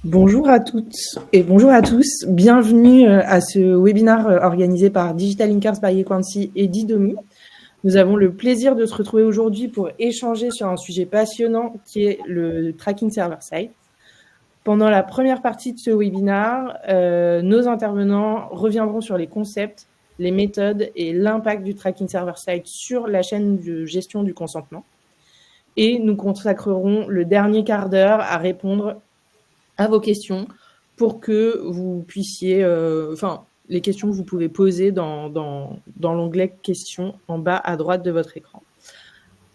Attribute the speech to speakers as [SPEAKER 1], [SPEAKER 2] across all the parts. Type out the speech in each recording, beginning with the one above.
[SPEAKER 1] Bonjour à toutes et bonjour à tous. Bienvenue à ce webinaire organisé par Digital Linkers by Equancy et Didomi. Nous avons le plaisir de se retrouver aujourd'hui pour échanger sur un sujet passionnant qui est le tracking server-side. Pendant la première partie de ce webinaire, nos intervenants reviendront sur les concepts, les méthodes et l'impact du tracking server-side sur la chaîne de gestion du consentement. Et nous consacrerons le dernier quart d'heure à répondre à vos questions pour que vous puissiez, les questions que vous pouvez poser dans l'onglet questions en bas à droite de votre écran.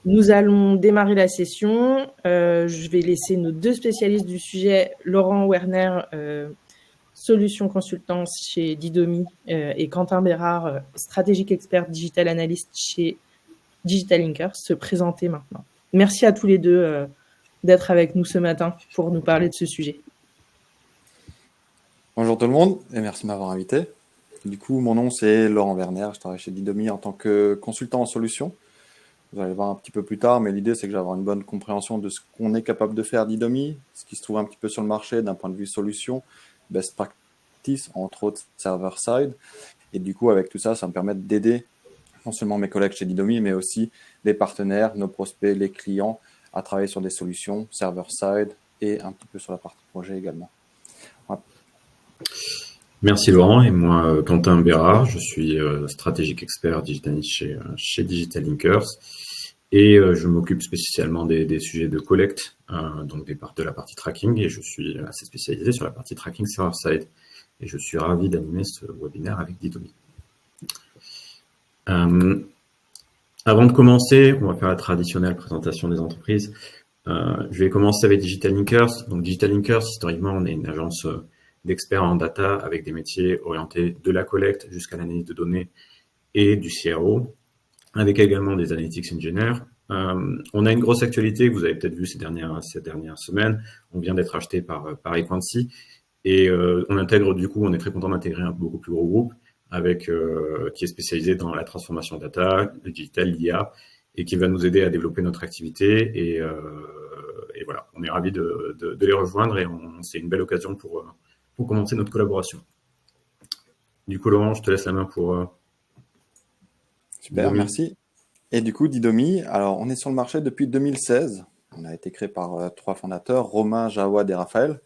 [SPEAKER 1] Nous allons démarrer la session. Je vais laisser nos deux spécialistes du sujet, Laurent Werner, solution consultance chez Didomi, et Quentin Bérard, stratégique expert digital analyst chez Digital Linkers, se présenter maintenant. Merci à tous les deux d'être avec nous ce matin pour nous parler de ce sujet.
[SPEAKER 2] Bonjour tout le monde et merci de m'avoir invité. Du coup, mon nom c'est Laurent Werner, je travaille chez Didomi en tant que consultant en solutions. Vous allez voir un petit peu plus tard, mais l'idée c'est que j'ai avoir une bonne compréhension de ce qu'on est capable de faire Didomi, ce qui se trouve un petit peu sur le marché d'un point de vue solution, best practice, entre autres server-side. Et du coup, avec tout ça, ça me permet d'aider non seulement mes collègues chez Didomi, mais aussi les partenaires, nos prospects, les clients à travailler sur des solutions server-side et un petit peu sur la partie projet également.
[SPEAKER 3] Merci Laurent, et moi Quentin Bérard, je suis stratégique expert digital chez Digital Linkers et je m'occupe spécialement des sujets de collecte, donc de la partie tracking, et je suis assez spécialisé sur la partie tracking server-side et je suis ravi d'animer ce webinaire avec Didomi. Avant de commencer, on va faire la traditionnelle présentation des entreprises. Je vais commencer avec Digital Linkers. Donc Digital Linkers, historiquement, on est une agence d'experts en data avec des métiers orientés de la collecte jusqu'à l'analyse de données et du CRO, avec également des analytics engineers. On a une grosse actualité que vous avez peut-être vu ces dernières semaines. On vient d'être acheté par Equancy et on intègre, du coup, on est très content d'intégrer un beaucoup plus gros groupe avec qui est spécialisé dans la transformation data, le digital, l'IA, et qui va nous aider à développer notre activité. Et voilà, on est ravis de les rejoindre et c'est une belle occasion pour commencer notre collaboration. Du coup, Laurent, je te laisse la main pour...
[SPEAKER 2] Super, Didomi. Merci. Et du coup, Didomi, alors on est sur le marché depuis 2016. On a été créé par trois fondateurs, Romain, Jawad et Raphaël.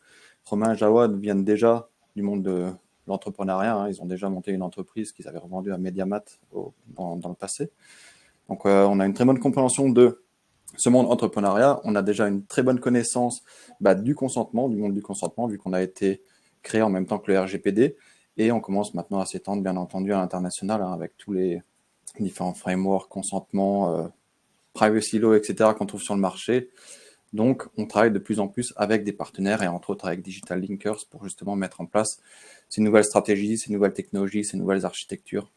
[SPEAKER 2] Romain et Jawad viennent déjà du monde de l'entrepreneuriat. Hein. Ils ont déjà monté une entreprise qu'ils avaient revendue à Mediamat dans le passé. Donc, on a une très bonne compréhension de ce monde entrepreneuriat. On a déjà une très bonne connaissance du consentement, du monde du consentement, vu qu'on a été créé en même temps que le RGPD, et on commence maintenant à s'étendre bien entendu à l'international avec tous les différents frameworks, consentement, privacy law, etc. qu'on trouve sur le marché. Donc on travaille de plus en plus avec des partenaires et entre autres avec Digital Linkers pour justement mettre en place ces nouvelles stratégies, ces nouvelles technologies, ces nouvelles architectures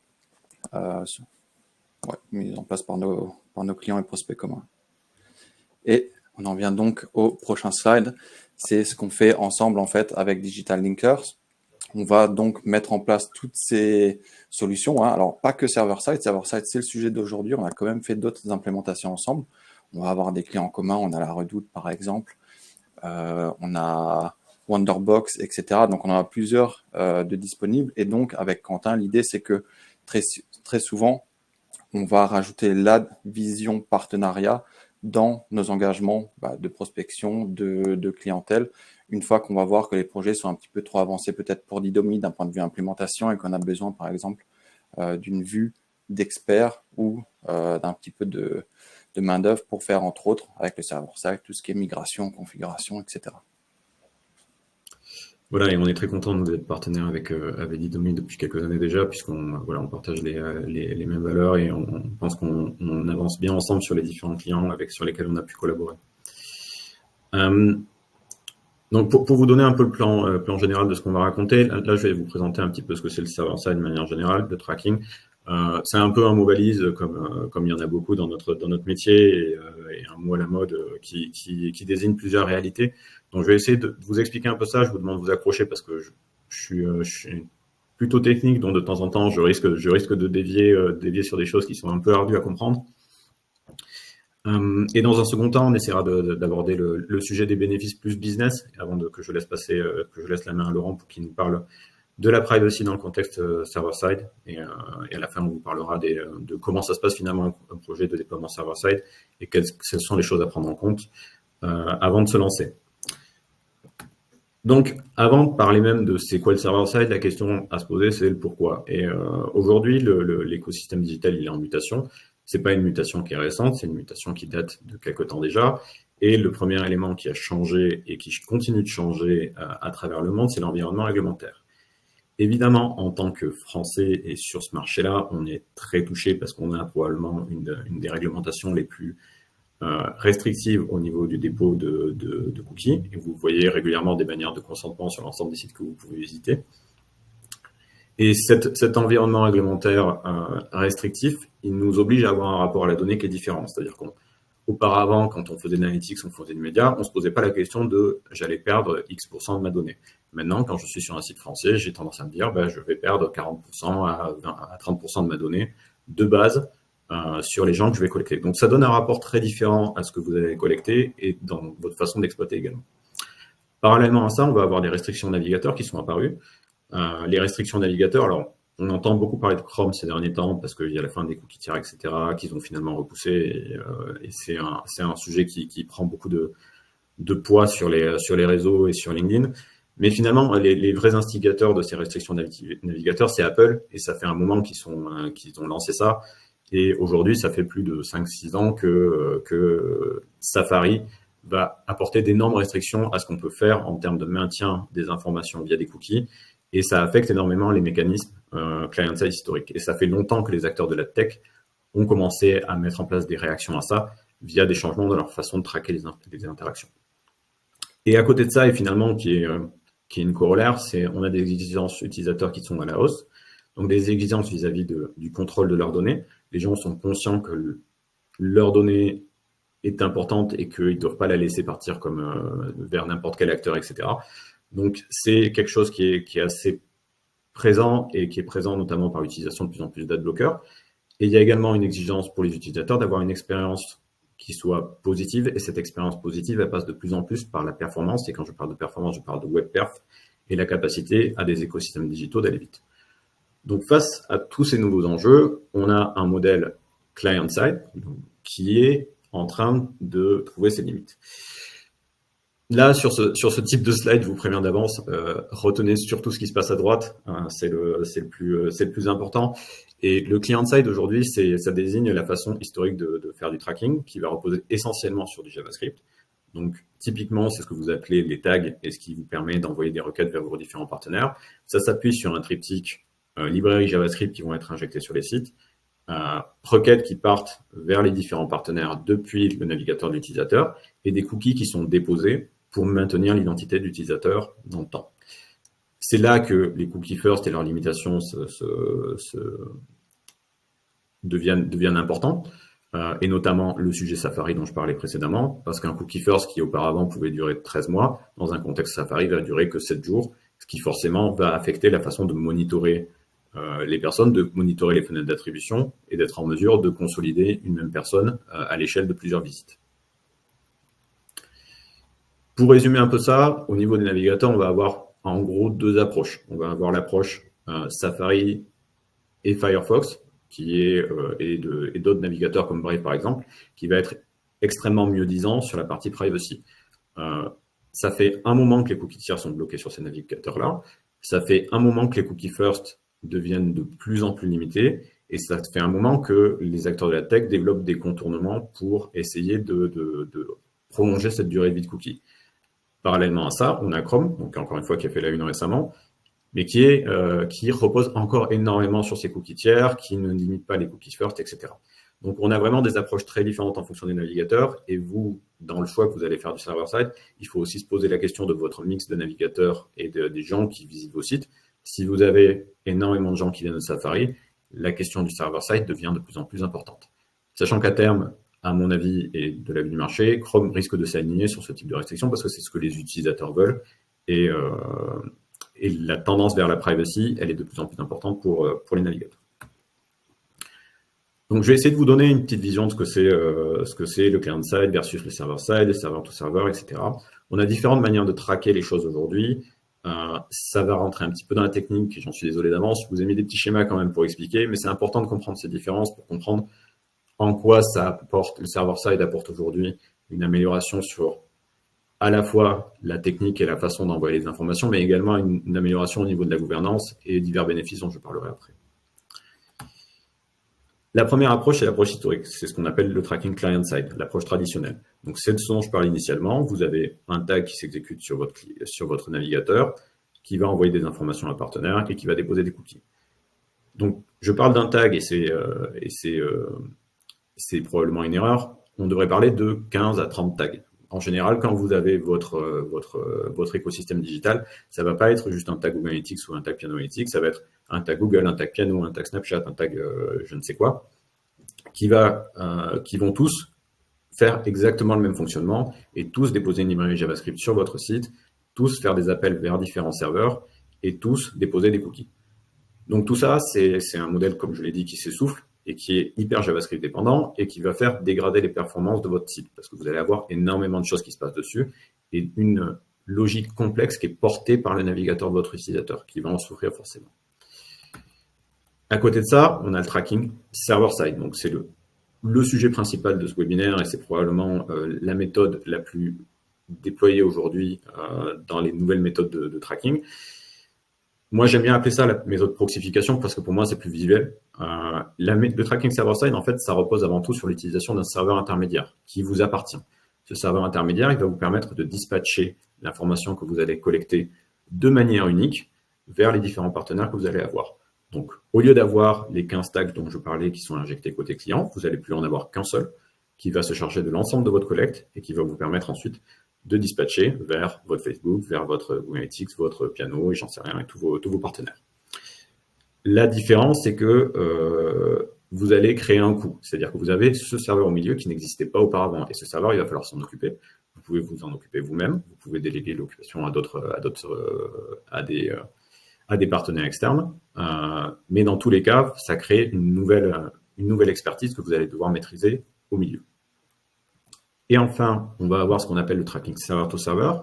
[SPEAKER 2] mises en place par nos clients et prospects communs. Et on en vient donc au prochain slide. C'est ce qu'on fait ensemble en fait avec Digital Linkers. On va donc mettre en place toutes ces solutions. Hein. Alors, pas que server-side. Server-side, c'est le sujet d'aujourd'hui. On a quand même fait d'autres implémentations ensemble. On va avoir des clients en commun. On a la Redoute, par exemple. On a Wonderbox, etc. Donc, on en a plusieurs de disponibles. Et donc, avec Quentin, l'idée, c'est que très souvent, on va rajouter la vision partenariat dans nos engagements de prospection, de clientèle, une fois qu'on va voir que les projets sont un petit peu trop avancés peut-être pour Didomi d'un point de vue implémentation et qu'on a besoin par exemple d'une vue d'expert ou d'un petit peu de main-d'œuvre pour faire entre autres avec le server-side tout ce qui est migration, configuration, etc.
[SPEAKER 3] Voilà, et on est très content d'être partenaire avec Didomi depuis quelques années déjà, puisqu'on on partage les mêmes valeurs et on pense qu'on avance bien ensemble sur les différents clients sur lesquels on a pu collaborer. Donc pour vous donner un peu le plan général de ce qu'on va raconter, là je vais vous présenter un petit peu ce que c'est le server-side de manière générale, le tracking. C'est un peu un mot valise comme il y en a beaucoup dans notre métier et un mot à la mode qui désigne plusieurs réalités. Donc je vais essayer de vous expliquer un peu ça. Je vous demande de vous accrocher parce que je suis plutôt technique, donc de temps en temps je risque de dévier sur des choses qui sont un peu ardues à comprendre. Et dans un second temps, on essaiera d'aborder le sujet des bénéfices plus business, avant que je laisse la main à Laurent pour qu'il nous parle de la privacy dans le contexte server-side. Et à la fin, on vous parlera de comment ça se passe finalement un projet de déploiement server-side et quelles sont les choses à prendre en compte avant de se lancer. Donc, avant de parler même de c'est quoi le server-side, la question à se poser, c'est le pourquoi. Et aujourd'hui, l'écosystème digital, il est en mutation. C'est pas une mutation qui est récente, c'est une mutation qui date de quelque temps déjà. Et le premier élément qui a changé et qui continue de changer à travers le monde, c'est l'environnement réglementaire. Évidemment, en tant que Français et sur ce marché-là, on est très touché parce qu'on a probablement une des réglementations les plus restrictives au niveau du dépôt de cookies. Et vous voyez régulièrement des bannières de consentement sur l'ensemble des sites que vous pouvez visiter. Et cet environnement réglementaire restrictif, il nous oblige à avoir un rapport à la donnée qui est différent. C'est-à-dire qu'auparavant, quand on faisait de l'analytics, on faisait du média, on ne se posait pas la question de « j'allais perdre X% de ma donnée ». Maintenant, quand je suis sur un site français, j'ai tendance à me dire je vais perdre 40% à 30% de ma donnée de base sur les gens que je vais collecter. Donc, ça donne un rapport très différent à ce que vous allez collecter et dans votre façon d'exploiter également. Parallèlement à ça, on va avoir des restrictions navigateurs qui sont apparues. Les restrictions navigateurs, alors, on entend beaucoup parler de Chrome ces derniers temps parce qu'il y a la fin des cookies tiers, etc., qu'ils ont finalement repoussé. Et c'est un sujet qui prend beaucoup de poids sur les réseaux et sur LinkedIn. Mais finalement, les vrais instigateurs de ces restrictions navigateurs, c'est Apple. Et ça fait un moment qu'ils ont lancé ça. Et aujourd'hui, ça fait plus de 5-6 ans que Safari va apporter d'énormes restrictions à ce qu'on peut faire en termes de maintien des informations via des cookies. Et ça affecte énormément les mécanismes client-side historiques. Et ça fait longtemps que les acteurs de la tech ont commencé à mettre en place des réactions à ça via des changements dans leur façon de traquer les interactions. Et à côté de ça, et finalement, qui est une corollaire, c'est on a des exigences utilisateurs qui sont à la hausse. Donc des exigences vis-à-vis du contrôle de leurs données. Les gens sont conscients que leurs données est importante et qu'ils ne doivent pas la laisser partir comme vers n'importe quel acteur, etc. Donc, c'est quelque chose qui est assez présent et qui est présent notamment par l'utilisation de plus en plus d'adblockers. Et il y a également une exigence pour les utilisateurs d'avoir une expérience qui soit positive. Et cette expérience positive, elle passe de plus en plus par la performance. Et quand je parle de performance, je parle de web perf et la capacité à des écosystèmes digitaux d'aller vite. Donc, face à tous ces nouveaux enjeux, on a un modèle client-side qui est en train de trouver ses limites. Là, sur ce type de slide, je vous préviens d'avance, retenez surtout ce qui se passe à droite, c'est le plus important. Et le client-side aujourd'hui, ça désigne la façon historique de faire du tracking qui va reposer essentiellement sur du JavaScript. Donc, typiquement, c'est ce que vous appelez les tags et ce qui vous permet d'envoyer des requêtes vers vos différents partenaires. Ça s'appuie sur un triptyque librairie JavaScript qui vont être injectées sur les sites, requêtes qui partent vers les différents partenaires depuis le navigateur de l'utilisateur et des cookies qui sont déposés pour maintenir l'identité de l'utilisateur dans le temps. C'est là que les cookies first et leurs limitations deviennent importants, et notamment le sujet Safari dont je parlais précédemment, parce qu'un cookie first qui auparavant pouvait durer 13 mois, dans un contexte Safari va durer que 7 jours, ce qui forcément va affecter la façon de monitorer les personnes, de monitorer les fenêtres d'attribution et d'être en mesure de consolider une même personne à l'échelle de plusieurs visites. Pour résumer un peu ça, au niveau des navigateurs, on va avoir en gros deux approches. On va avoir l'approche Safari et Firefox, et d'autres navigateurs comme Brave par exemple, qui va être extrêmement mieux-disant sur la partie privacy. Ça fait un moment que les cookies tiers sont bloqués sur ces navigateurs-là. Ça fait un moment que les cookies first deviennent de plus en plus limités. Et ça fait un moment que les acteurs de la tech développent des contournements pour essayer de prolonger cette durée de vie de cookies. Parallèlement à ça, on a Chrome, donc encore une fois qui a fait la une récemment, mais qui repose encore énormément sur ses cookies tiers, qui ne limite pas les cookies first, etc. Donc on a vraiment des approches très différentes en fonction des navigateurs, et vous, dans le choix que vous allez faire du server-side, il faut aussi se poser la question de votre mix de navigateurs et des gens qui visitent vos sites. Si vous avez énormément de gens qui viennent de Safari, la question du server-side devient de plus en plus importante. Sachant qu'à terme, à mon avis et de l'avis du marché, Chrome risque de s'aligner sur ce type de restriction parce que c'est ce que les utilisateurs veulent, et la tendance vers la privacy, elle est de plus en plus importante pour les navigateurs. Donc, je vais essayer de vous donner une petite vision de ce que c'est le client-side versus le server-side, le server-to-server, etc. On a différentes manières de traquer les choses aujourd'hui. Ça va rentrer un petit peu dans la technique, j'en suis désolé d'avance. Je vous ai mis des petits schémas quand même pour expliquer, mais c'est important de comprendre ces différences pour comprendre en quoi ça apporte, le server-side apporte aujourd'hui une amélioration sur à la fois la technique et la façon d'envoyer les informations, mais également une amélioration au niveau de la gouvernance et divers bénéfices dont je parlerai après. La première approche, c'est l'approche historique. C'est ce qu'on appelle le tracking client-side, l'approche traditionnelle. Donc, c'est de ce dont je parle initialement. Vous avez un tag qui s'exécute sur votre navigateur, qui va envoyer des informations à un partenaire et qui va déposer des cookies. Donc, je parle d'un tag et c'est probablement une erreur. On devrait parler de 15 à 30 tags. En général, quand vous avez votre écosystème digital, ça va pas être juste un tag Google Analytics ou un tag Piano Analytics, ça va être un tag Google, un tag Piano, un tag Snapchat, un tag je ne sais quoi, qui vont tous faire exactement le même fonctionnement et tous déposer une librairie JavaScript sur votre site, tous faire des appels vers différents serveurs et tous déposer des cookies. Donc tout ça, c'est un modèle, comme je l'ai dit, qui s'essouffle et qui est hyper JavaScript dépendant et qui va faire dégrader les performances de votre site parce que vous allez avoir énormément de choses qui se passent dessus et une logique complexe qui est portée par le navigateur de votre utilisateur qui va en souffrir forcément. À côté de ça, on a le tracking server-side. Donc c'est le sujet principal de ce webinaire et c'est probablement la méthode la plus déployée aujourd'hui dans les nouvelles méthodes de tracking. Moi, j'aime bien appeler ça la méthode proxification parce que pour moi, c'est plus visuel. Le tracking server-side, en fait, ça repose avant tout sur l'utilisation d'un serveur intermédiaire qui vous appartient. Ce serveur intermédiaire, il va vous permettre de dispatcher l'information que vous allez collecter de manière unique vers les différents partenaires que vous allez avoir. Donc, au lieu d'avoir les 15 tags dont je parlais qui sont injectés côté client, vous n'allez plus en avoir qu'un seul qui va se charger de l'ensemble de votre collecte et qui va vous permettre ensuite de dispatcher vers votre Facebook, vers votre Google Analytics, votre Piano et j'en sais rien, et tous vos partenaires. La différence, c'est que vous allez créer un coût. C'est-à-dire que vous avez ce serveur au milieu qui n'existait pas auparavant. Et ce serveur, il va falloir s'en occuper. Vous pouvez vous en occuper vous-même. Vous pouvez déléguer l'occupation à des partenaires externes. Mais dans tous les cas, ça crée une nouvelle expertise que vous allez devoir maîtriser au milieu. Et enfin, on va avoir ce qu'on appelle le tracking server-to-server.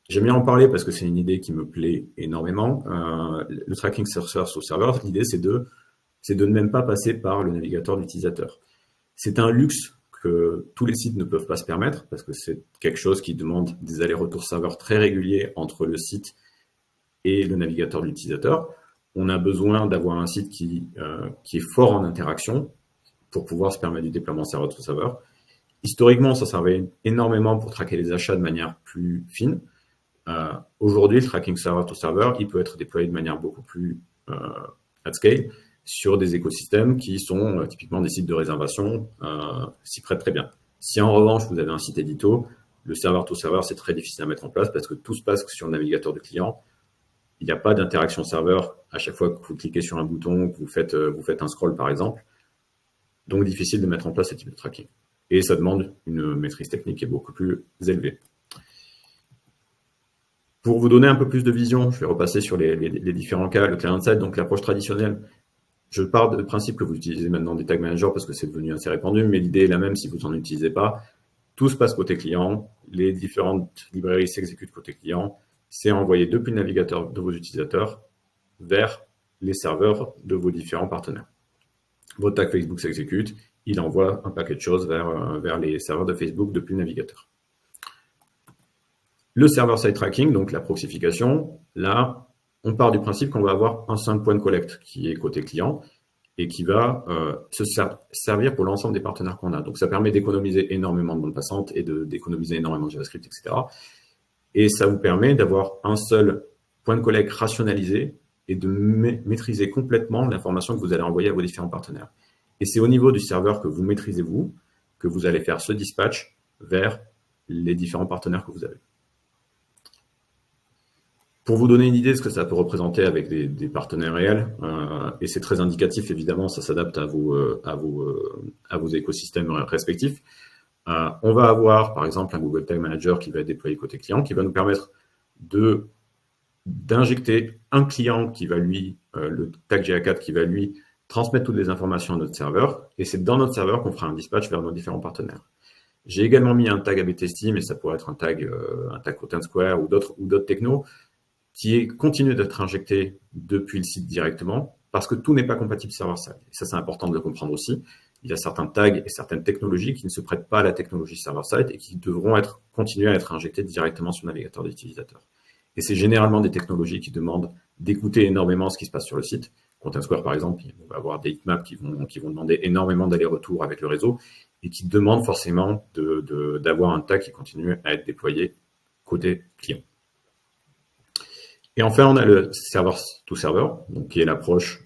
[SPEAKER 3] J'aime bien en parler parce que c'est une idée qui me plaît énormément. Le tracking server-to-server, l'idée, c'est de ne même pas passer par le navigateur de l'utilisateur. C'est un luxe que tous les sites ne peuvent pas se permettre parce que c'est quelque chose qui demande des allers-retours serveurs très réguliers entre le site et le navigateur de l'utilisateur. On a besoin d'avoir un site qui est fort en interaction pour pouvoir se permettre du déploiement serveur-to-server. Historiquement, ça servait énormément pour traquer les achats de manière plus fine. Aujourd'hui, le tracking server-to-server, il peut être déployé de manière beaucoup plus at scale sur des écosystèmes qui sont typiquement des sites de réservation, s'y prêtent très bien. Si en revanche, vous avez un site édito, le server-to-server, c'est très difficile à mettre en place parce que tout se passe sur le navigateur de client. Il n'y a pas d'interaction serveur à chaque fois que vous cliquez sur un bouton, que vous faites un scroll par exemple. Donc, difficile de mettre en place ce type de tracking. Et ça demande une maîtrise technique qui est beaucoup plus élevée. Pour vous donner un peu plus de vision, je vais repasser sur les différents cas. Le client-side, donc l'approche traditionnelle. Je pars du principe que vous utilisez maintenant des tag managers parce que c'est devenu assez répandu, mais l'idée est la même si vous n'en utilisez pas. Tout se passe côté client, les différentes librairies s'exécutent côté client. C'est envoyé depuis le navigateur de vos utilisateurs vers les serveurs de vos différents partenaires. Votre tag Facebook s'exécute, il envoie un paquet de choses vers les serveurs de Facebook depuis le navigateur. Le server-side tracking, donc la proxification, là, on part du principe qu'on va avoir un simple point de collecte qui est côté client et qui va se servir pour l'ensemble des partenaires qu'on a. Donc, ça permet d'économiser énormément de bandes passantes et d'économiser énormément de JavaScript, etc. Et ça vous permet d'avoir un seul point de collecte rationalisé et de maîtriser complètement l'information que vous allez envoyer à vos différents partenaires. Et c'est au niveau du serveur que vous maîtrisez vous, que vous allez faire ce dispatch vers les différents partenaires que vous avez. Pour vous donner une idée de ce que ça peut représenter avec des partenaires réels, et c'est très indicatif évidemment, ça s'adapte à vos écosystèmes respectifs. On va avoir par exemple un Google Tag Manager qui va être déployé côté client, qui va nous permettre d'injecter un client qui va lui, le tag GA4 qui va lui transmettre toutes les informations à notre serveur, et c'est dans notre serveur qu'on fera un dispatch vers nos différents partenaires. J'ai également mis un tag A/B testing, mais ça pourrait être un tag Content Square ou d'autres technos, qui continue d'être injecté depuis le site directement, parce que tout n'est pas compatible server-side. Et ça, c'est important de le comprendre aussi. Il y a certains tags et certaines technologies qui ne se prêtent pas à la technologie server-side et qui devront continuer à être injectées directement sur le navigateur d'utilisateur. Et c'est généralement des technologies qui demandent d'écouter énormément ce qui se passe sur le site. Content Square, par exemple, on va avoir des heatmaps qui vont demander énormément d'aller-retour avec le réseau et qui demandent forcément d'avoir un tag qui continue à être déployé côté client. Et enfin, on a le server-to-server, donc qui est l'approche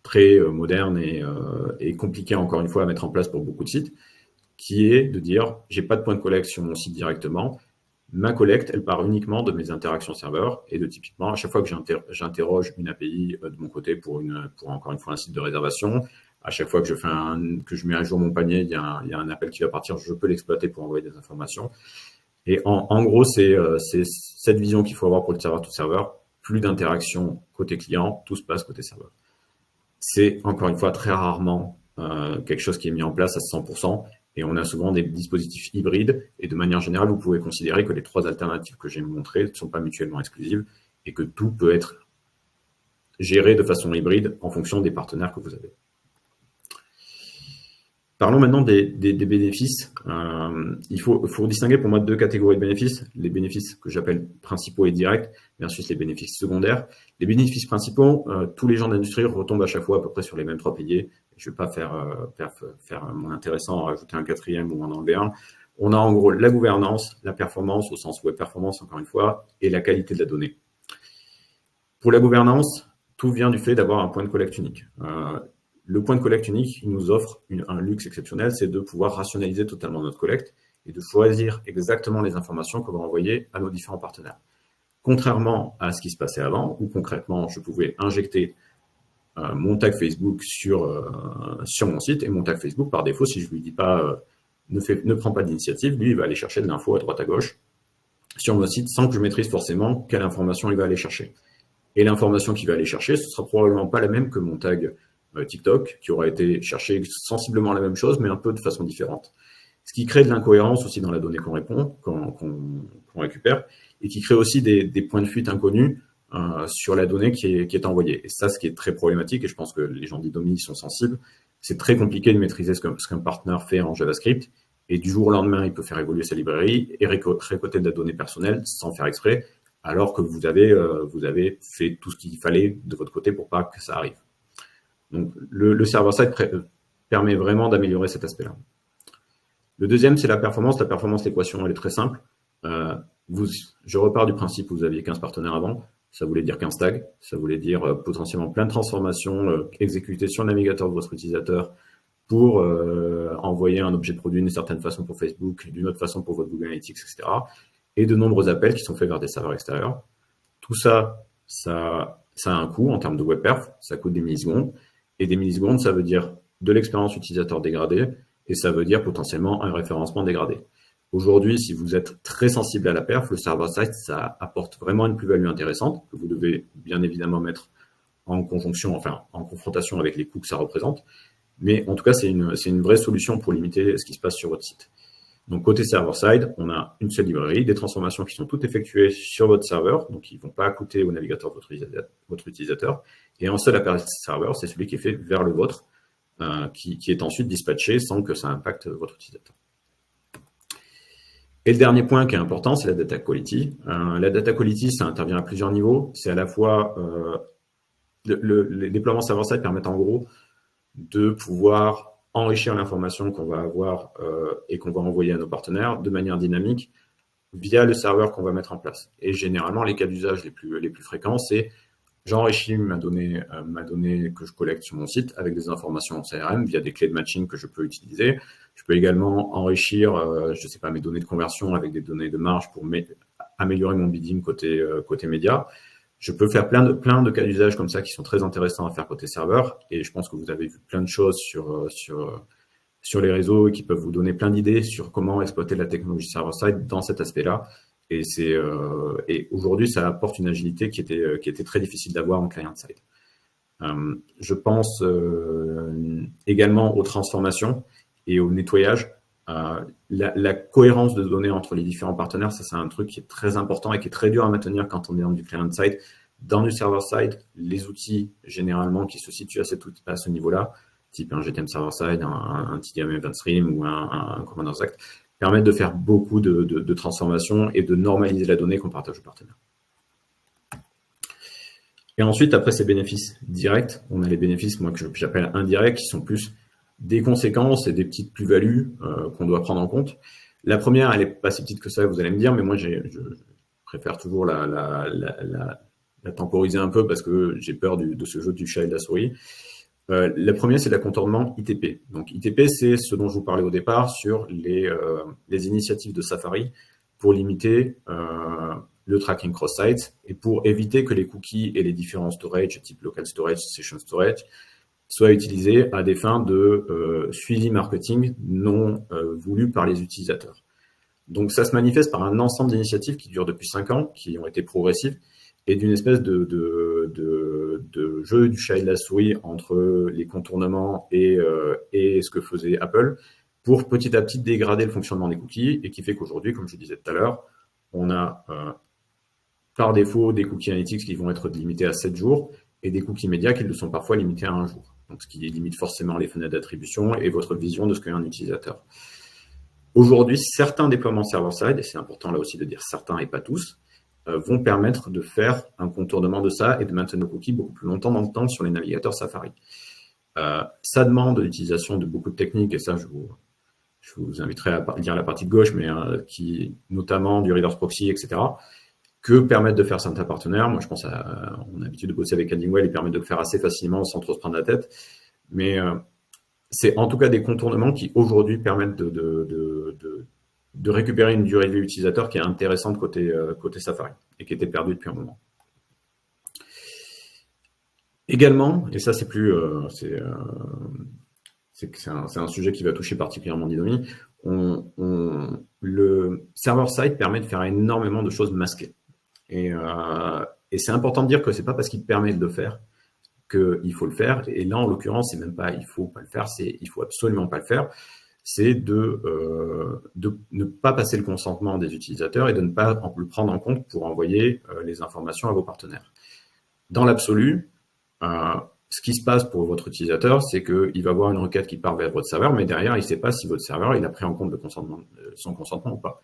[SPEAKER 3] très moderne et compliquée, encore une fois, à mettre en place pour beaucoup de sites, qui est de dire, j'ai pas de point de collecte sur mon site directement, ma collecte, elle part uniquement de mes interactions serveurs et de typiquement, à chaque fois que j'interroge une API de mon côté pour encore une fois un site de réservation, à chaque fois que je mets à jour mon panier, il y a un appel qui va partir, je peux l'exploiter pour envoyer des informations. Et en gros, c'est cette vision qu'il faut avoir pour le serveur-to-serveur, plus d'interaction côté client, tout se passe côté serveur. C'est encore une fois très rarement quelque chose qui est mis en place à 100%. Et on a souvent des dispositifs hybrides. Et de manière générale, vous pouvez considérer que les 3 alternatives que j'ai montrées ne sont pas mutuellement exclusives et que tout peut être géré de façon hybride en fonction des partenaires que vous avez. Parlons maintenant des bénéfices. Il faut distinguer pour moi 2 catégories de bénéfices. Les bénéfices que j'appelle principaux et directs versus les bénéfices secondaires. Les bénéfices principaux, tous les gens d'industrie retombent à chaque fois à peu près sur les mêmes 3 piliers. Je ne vais pas faire mon intéressant, rajouter un 4e ou en enlever un. On a en gros la gouvernance, la performance au sens web performance encore une fois, et la qualité de la donnée. Pour la gouvernance, tout vient du fait d'avoir un point de collecte unique. Le point de collecte unique, il nous offre un luxe exceptionnel, c'est de pouvoir rationaliser totalement notre collecte et de choisir exactement les informations qu'on va envoyer à nos différents partenaires. Contrairement à ce qui se passait avant, où concrètement, je pouvais injecter mon tag Facebook sur mon site, et mon tag Facebook, par défaut, si je lui dis pas ne prends pas d'initiative, lui, il va aller chercher de l'info à droite à gauche sur mon site sans que je maîtrise forcément quelle information il va aller chercher. Et l'information qu'il va aller chercher, ce sera probablement pas la même que mon tag TikTok, qui aura été chercher sensiblement la même chose, mais un peu de façon différente. Ce qui crée de l'incohérence aussi dans la donnée qu'on récupère, et qui crée aussi des points de fuite inconnus sur la donnée qui est envoyée. Et ça, ce qui est très problématique, et je pense que les gens d'Idomi sont sensibles, c'est très compliqué de maîtriser ce qu'un partenaire fait en JavaScript, et du jour au lendemain, il peut faire évoluer sa librairie et récolter de la donnée personnelle sans faire exprès, alors que vous avez fait tout ce qu'il fallait de votre côté pour pas que ça arrive. Donc, le server-side permet vraiment d'améliorer cet aspect-là. Le deuxième, c'est la performance. La performance, l'équation, elle est très simple. Je repars du principe où vous aviez 15 partenaires avant. Ça voulait dire 15 tags. Ça voulait dire potentiellement plein de transformations exécutées sur le navigateur de votre utilisateur pour envoyer un objet produit d'une certaine façon pour Facebook, d'une autre façon pour votre Google Analytics, etc. Et de nombreux appels qui sont faits vers des serveurs extérieurs. Tout ça, ça a un coût en termes de web perf. Ça coûte des millisecondes. Et des millisecondes, ça veut dire de l'expérience utilisateur dégradée et ça veut dire potentiellement un référencement dégradé. Aujourd'hui, si vous êtes très sensible à la perf, le server-side, ça apporte vraiment une plus-value intéressante que vous devez bien évidemment mettre en confrontation avec les coûts que ça représente. Mais en tout cas, c'est une vraie solution pour limiter ce qui se passe sur votre site. Donc, côté server-side, on a une seule librairie, des transformations qui sont toutes effectuées sur votre serveur, donc ils ne vont pas coûter au navigateur de votre utilisateur. Et un seul appel serveur, c'est celui qui est fait vers le vôtre, qui est ensuite dispatché sans que ça impacte votre utilisateur. Et le dernier point qui est important, c'est la data quality. La data quality, ça intervient à plusieurs niveaux. C'est à la fois les déploiements server-side permettent en gros de pouvoir enrichir l'information qu'on va avoir et qu'on va envoyer à nos partenaires de manière dynamique via le serveur qu'on va mettre en place. Et généralement, les cas d'usage les plus fréquents, c'est j'enrichis ma donnée que je collecte sur mon site avec des informations en CRM via des clés de matching que je peux utiliser. Je peux également enrichir, mes données de conversion avec des données de marge pour améliorer mon bidding côté média. Je peux faire plein de cas d'usage comme ça qui sont très intéressants à faire côté serveur. Et je pense que vous avez vu plein de choses sur les réseaux et qui peuvent vous donner plein d'idées sur comment exploiter la technologie server-side dans cet aspect-là. Et aujourd'hui, ça apporte une agilité qui était très difficile d'avoir en client-side. Je pense également aux transformations et au nettoyage. La cohérence de données entre les différents partenaires, ça c'est un truc qui est très important et qui est très dur à maintenir quand on est dans du client-side. Dans du server-side, les outils généralement qui se situent à ce niveau-là, type un GTM server-side, un TDM Event Stream ou un Commanders Act, permettent de faire beaucoup de transformations et de normaliser la donnée qu'on partage aux partenaires. Et ensuite, après ces bénéfices directs, on a les bénéfices, moi, que j'appelle indirects, qui sont plus des conséquences et des petites plus-values qu'on doit prendre en compte. La première, elle n'est pas si petite que ça, vous allez me dire, mais moi, je préfère toujours la temporiser un peu parce que j'ai peur de ce jeu du chat et de la souris. La première, c'est la contournement ITP. Donc, ITP, c'est ce dont je vous parlais au départ sur les initiatives de Safari pour limiter le tracking cross-site et pour éviter que les cookies et les différents storage, type local storage, session storage, soient utilisés à des fins de suivi marketing non voulu par les utilisateurs. Donc, ça se manifeste par un ensemble d'initiatives qui durent depuis 5 ans, qui ont été progressives, et d'une espèce de jeu du chat et de la souris entre les contournements et ce que faisait Apple pour petit à petit dégrader le fonctionnement des cookies et qui fait qu'aujourd'hui, comme je disais tout à l'heure, on a par défaut des cookies analytics qui vont être limités à 7 jours et des cookies médias qui le sont parfois limités à 1 jour. Donc, ce qui limite forcément les fenêtres d'attribution et votre vision de ce qu'est un utilisateur. Aujourd'hui, certains déploiements server-side, et c'est important là aussi de dire certains et pas tous, vont permettre de faire un contournement de ça et de maintenir nos cookies beaucoup plus longtemps dans le temps sur les navigateurs Safari. Ça demande l'utilisation de beaucoup de techniques, et ça, je vous inviterai à lire la partie de gauche, mais qui notamment du Reverse Proxy, etc., que permettent de faire certains partenaires. Moi, je pense on a l'habitude de bosser avec Addingwell, ils permettent de le faire assez facilement sans trop se prendre la tête. Mais c'est en tout cas des contournements qui aujourd'hui permettent de récupérer une durée de vie utilisateur qui est intéressante côté Safari et qui était perdue depuis un moment. Également, et ça c'est plus, c'est un sujet qui va toucher particulièrement Didomi, le server-side permet de faire énormément de choses masquées. Et c'est important de dire que c'est pas parce qu'il permet de le faire qu'il faut le faire. Et là, en l'occurrence, c'est même pas il faut pas le faire, c'est il faut absolument pas le faire. C'est de ne pas passer le consentement des utilisateurs et de ne pas le prendre en compte pour envoyer les informations à vos partenaires. Dans l'absolu, ce qui se passe pour votre utilisateur, c'est qu'il va avoir une requête qui part vers votre serveur, mais derrière, il ne sait pas si votre serveur il a pris en compte son consentement ou pas.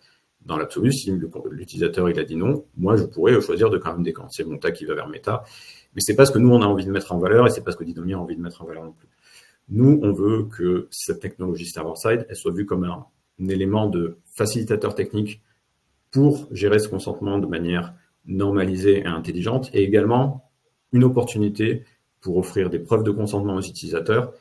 [SPEAKER 3] Dans l'absolu, si l'utilisateur il a dit non, moi je pourrais choisir de quand même déclencher mon tag qui va vers Meta, mais c'est pas ce que nous on a envie de mettre en valeur et c'est pas ce que Didomi a envie de mettre en valeur non plus. Nous, on veut que cette technologie server-side, elle soit vue comme un élément de facilitateur technique pour gérer ce consentement de manière normalisée et intelligente, et également une opportunité pour offrir des preuves de consentement aux utilisateurs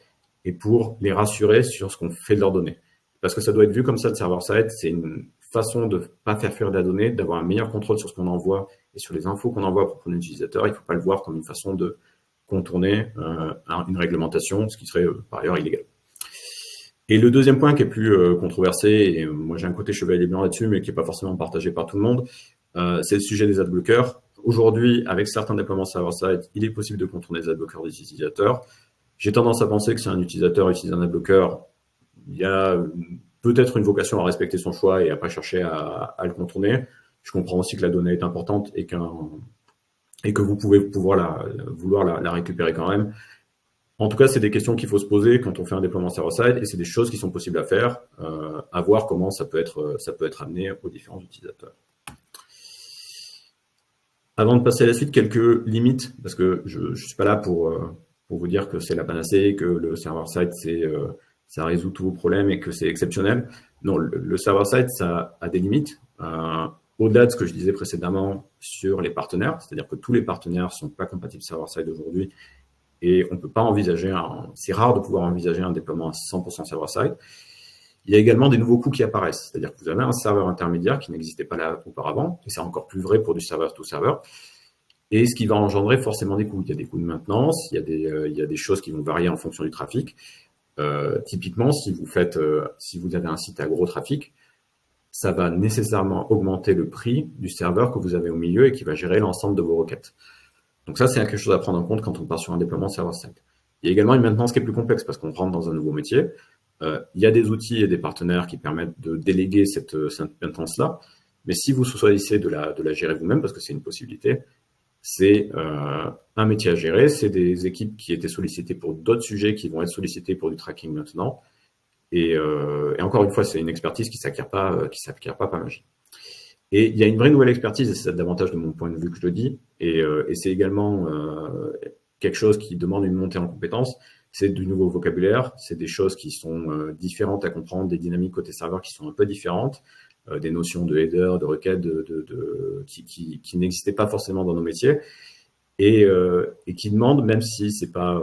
[SPEAKER 3] et pour les rassurer sur ce qu'on fait de leurs données. Parce que ça doit être vu comme ça, le server-side, c'est une façon de ne pas faire fuir de la donnée, d'avoir un meilleur contrôle sur ce qu'on envoie et sur les infos qu'on envoie pour l'utilisateur. Il ne faut pas le voir comme une façon de contourner une réglementation, ce qui serait par ailleurs illégal. Et le deuxième point qui est plus controversé, et moi j'ai un côté chevalier blanc là-dessus, mais qui n'est pas forcément partagé par tout le monde, c'est le sujet des adblockers. Aujourd'hui, avec certains déploiements server-side, il est possible de contourner les adblockers des utilisateurs. J'ai tendance à penser que si un utilisateur utilise un adblocker, il y a peut-être une vocation à respecter son choix et à pas chercher à le contourner. Je comprends aussi que la donnée est importante et que vous pouvez vouloir la récupérer quand même. En tout cas, c'est des questions qu'il faut se poser quand on fait un déploiement server-side et c'est des choses qui sont possibles à faire, à voir comment ça peut être amené aux différents utilisateurs. Avant de passer à la suite, quelques limites, parce que je ne suis pas là pour vous dire que c'est la panacée, que le server-side, ça résout tous vos problèmes et que c'est exceptionnel. Non, le server-side, ça a des limites. Au-delà de ce que je disais précédemment sur les partenaires, c'est-à-dire que tous les partenaires ne sont pas compatibles server-side aujourd'hui et on ne peut pas envisager, c'est rare de pouvoir envisager un déploiement à 100% server-side. Il y a également des nouveaux coûts qui apparaissent, c'est-à-dire que vous avez un serveur intermédiaire qui n'existait pas là auparavant, et c'est encore plus vrai pour du serveur-to-serveur, et ce qui va engendrer forcément des coûts. Il y a des coûts de maintenance, il y a des choses qui vont varier en fonction du trafic. Typiquement, si vous avez un site à gros trafic, ça va nécessairement augmenter le prix du serveur que vous avez au milieu et qui va gérer l'ensemble de vos requêtes. Donc ça, c'est quelque chose à prendre en compte quand on part sur un déploiement server-side. Il y a également une maintenance qui est plus complexe parce qu'on rentre dans un nouveau métier. Il y a des outils et des partenaires qui permettent de déléguer cette maintenance-là. Mais si vous choisissez de la gérer vous-même, parce que c'est une possibilité, c'est un métier à gérer. C'est des équipes qui étaient sollicitées pour d'autres sujets qui vont être sollicitées pour du tracking maintenant. Et encore une fois, c'est une expertise qui s'acquiert pas par magie. Et il y a une vraie nouvelle expertise, et c'est davantage de mon point de vue que je le dis, et c'est également quelque chose qui demande une montée en compétences. C'est du nouveau vocabulaire, c'est des choses qui sont différentes à comprendre, des dynamiques côté serveur qui sont un peu différentes, des notions de header, de requête, qui n'existaient pas forcément dans nos métiers, et qui demandent, même si c'est pas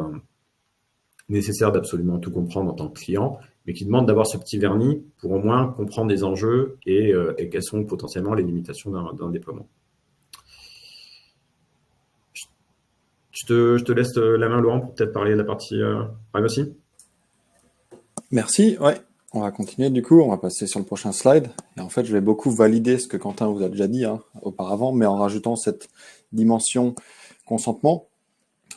[SPEAKER 3] nécessaire d'absolument tout comprendre en tant que client, mais qui demande d'avoir ce petit vernis pour au moins comprendre les enjeux et quelles sont potentiellement les limitations d'un déploiement. Je te laisse la main, Laurent, pour peut-être parler de la partie privacy.
[SPEAKER 2] Merci, ouais. On va continuer du coup, on va passer sur le prochain slide. Et en fait, je vais beaucoup valider ce que Quentin vous a déjà dit auparavant, mais en rajoutant cette dimension consentement.